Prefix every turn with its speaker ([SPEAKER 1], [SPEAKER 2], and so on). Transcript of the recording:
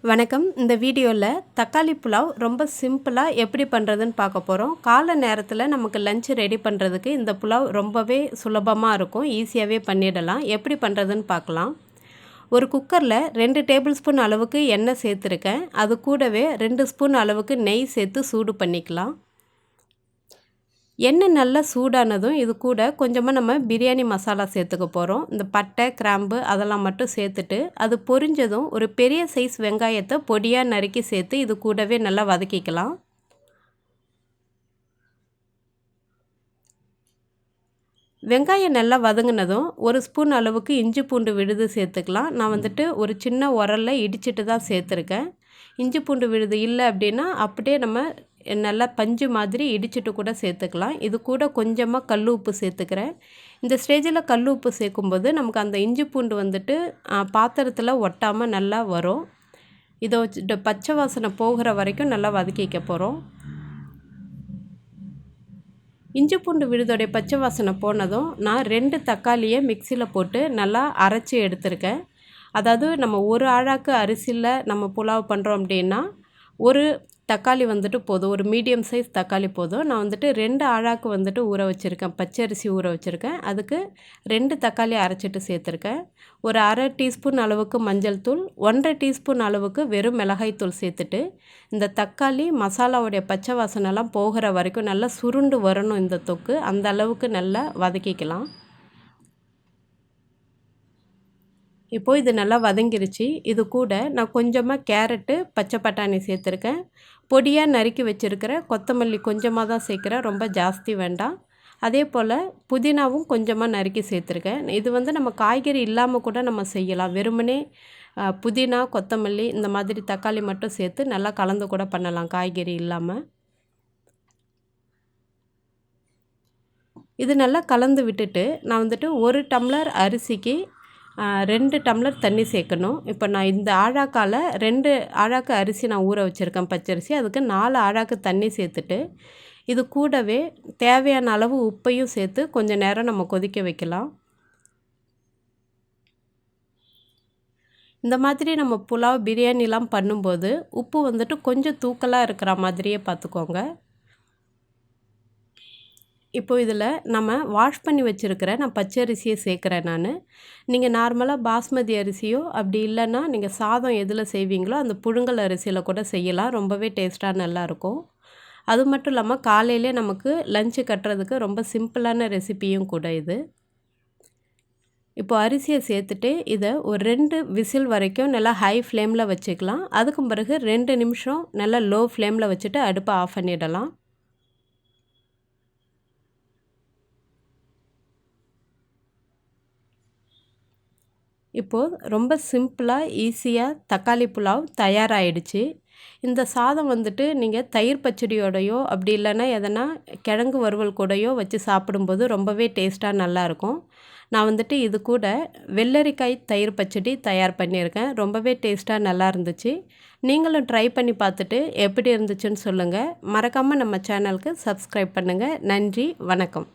[SPEAKER 1] வணக்கம். இந்த வீடியோவில் தக்காளி புலாவ் ரொம்ப சிம்பிளாக எப்படி பண்ணுறதுன்னு பார்க்க போகிறோம். காலை நேரத்தில் நமக்கு லஞ்ச் ரெடி பண்ணுறதுக்கு இந்த புலாவ் ரொம்பவே சுலபமாக இருக்கும். ஈஸியாகவே பண்ணிடலாம். எப்படி பண்ணுறதுன்னு பார்க்கலாம். ஒரு குக்கரில் 2 டேபிள் ஸ்பூன் அளவுக்கு எண்ணெய் சேர்த்துருக்கேன். அது கூடவே 2 ஸ்பூன் அளவுக்கு நெய் சேர்த்து சூடு பண்ணிக்கலாம். எண்ணெய் நல்லா சூடானதும் இது கூட கொஞ்சமாக நம்ம பிரியாணி மசாலா சேர்த்துக்க போகிறோம். இந்த பட்டை, கிராம்பு அதெல்லாம் மட்டும் சேர்த்துட்டு அது பொரிஞ்சதும் ஒரு பெரிய சைஸ் வெங்காயத்தை பொடியாக நறுக்கி சேர்த்து இது கூடவே நல்லா வதக்கிக்கலாம். வெங்காயம் நல்லா வதங்கினதும் ஒரு ஸ்பூன் அளவுக்கு இஞ்சி பூண்டு விழுது சேர்த்துக்கலாம். நான் ஒரு சின்ன உரலில் இடிச்சிட்டு தான் சேர்த்துருக்கேன். இஞ்சி பூண்டு விழுது இல்லை அப்படின்னா அப்படியே நம்ம நல்லா பஞ்சு மாதிரி இடிச்சிட்டு கூட சேர்த்துக்கலாம். இது கூட கொஞ்சமாக கல் உப்பு சேர்த்துக்கிறேன். இந்த ஸ்டேஜில் கல் உப்பு சேர்க்கும்போது நமக்கு அந்த இஞ்சி பூண்டு பாத்திரத்தில் ஒட்டாமல் நல்லா வரும். இதை வச்சுட்டு பச்சை வாசனை போகிற வரைக்கும் நல்லா வதக்கிக்க போகிறோம். இஞ்சி பூண்டு விழுதோடைய பச்சை வாசனை போனதும் நான் 2 தக்காளியை மிக்சியில் போட்டு நல்லா அரைச்சி எடுத்திருக்கேன். அதாவது நம்ம ஒரு ஆழாக்கு அரிசியில் நம்ம புலாவ் பண்ணுறோம் அப்படின்னா ஒரு தக்காளி போதும். ஒரு மீடியம் சைஸ் தக்காளி போதும். நான் 2 ஆழாக்கு ஊற வச்சுருக்கேன். பச்சரிசி ஊற வச்சுருக்கேன். அதுக்கு 2 தக்காளி அரைச்சிட்டு சேர்த்துருக்கேன். ஒரு அரை டீஸ்பூன் அளவுக்கு மஞ்சள் தூள், 1.5 டீஸ்பூன் அளவுக்கு வெறும் மிளகாய் தூள் சேர்த்துட்டு இந்த தக்காளி மசாலாவுடைய பச்சை வாசனைலாம் போகிற வரைக்கும் நல்லா சுருண்டு வரணும் இந்த தொக்கு. அந்த அளவுக்கு நல்லா வதக்கிக்கலாம். இப்போது இது நல்லா வதங்கிருச்சு. இது கூட நான் கொஞ்சமாக கேரட்டு, பச்சை பட்டாணி சேர்த்துருக்கேன். பொடியாக நறுக்கி வச்சுருக்கிற கொத்தமல்லி கொஞ்சமாக தான் சேர்க்குறேன், ரொம்ப ஜாஸ்தி வேண்டாம். அதே போல் புதினாவும் கொஞ்சமாக நறுக்கி சேர்த்துருக்கேன். இது நம்ம காய்கறி இல்லாமல் கூட நம்ம செய்யலாம். வெறுமனே புதினா, கொத்தமல்லி இந்த மாதிரி தக்காளி மட்டும் சேர்த்து நல்லா கலந்து கூட பண்ணலாம் காய்கறி இல்லாமல். இது நல்லா கலந்து விட்டுட்டு நான் 1 டம்ளர் அரிசிக்கு 2 டம்ளர் தண்ணி சேர்க்கணும். இப்போ நான் இந்த ஆழாக்கால் 2 ஆழாக்கு அரிசி நான் ஊற வச்சுருக்கேன் பச்சரிசி. அதுக்கு 4 ஆழாக்கு தண்ணி சேர்த்துட்டு இது கூடவே தேவையான அளவு உப்பையும் சேர்த்து கொஞ்சம் நேரம் நம்ம கொதிக்க வைக்கலாம். இந்த மாதிரி நம்ம புலாவ், பிரியாணிலாம் பண்ணும்போது உப்பு கொஞ்சம் தூக்கலாக இருக்கிற மாதிரியே பார்த்துக்கோங்க. இப்போது இதில் நம்ம வாஷ் பண்ணி வச்சுருக்கிற நான் பச்சரிசியை சேர்க்குறேன். நீங்கள் நார்மலாக பாஸ்மதி அரிசியோ அப்படி இல்லைன்னா நீங்கள் சாதம் எதில் செய்வீங்களோ அந்த புழுங்கல் அரிசியில் கூட செய்யலாம். ரொம்பவே டேஸ்ட்டாக நல்லாயிருக்கும். அது மட்டும் இல்லாமல் காலையிலே நமக்கு லஞ்சு கட்டுறதுக்கு ரொம்ப சிம்பிளான ரெசிபியும் கூட இது. இப்போது அரிசியை சேர்த்துட்டு இதை ஒரு 2 விசில் வரைக்கும் நல்லா ஹை ஃப்ளேமில் வச்சுக்கலாம். அதுக்கும் பிறகு 2 நிமிஷம் நல்லா லோ ஃப்ளேமில் வச்சுட்டு அடுப்பை ஆஃப் பண்ணிடலாம். இப்போது ரொம்ப சிம்பிளாக ஈஸியாக தக்காளி புலாவ் தயாராகிடுச்சு. இந்த சாதம் நீங்கள் தயிர் பச்சடியோடையோ அப்படி இல்லைன்னா எதனா கிழங்கு வறுவல் கூடையோ வச்சு சாப்பிடும்போது ரொம்பவே டேஸ்ட்டாக நல்லாயிருக்கும். நான் இது கூட வெள்ளரிக்காய் தயிர் பச்சடி தயார் பண்ணியிருக்கேன். ரொம்பவே டேஸ்ட்டாக நல்லா இருந்துச்சு. நீங்களும் ட்ரை பண்ணி பார்த்துட்டு எப்படி இருந்துச்சுன்னு சொல்லுங்கள். மறக்காமல் நம்ம சேனலுக்கு சப்ஸ்கிரைப் பண்ணுங்கள். நன்றி, வணக்கம்.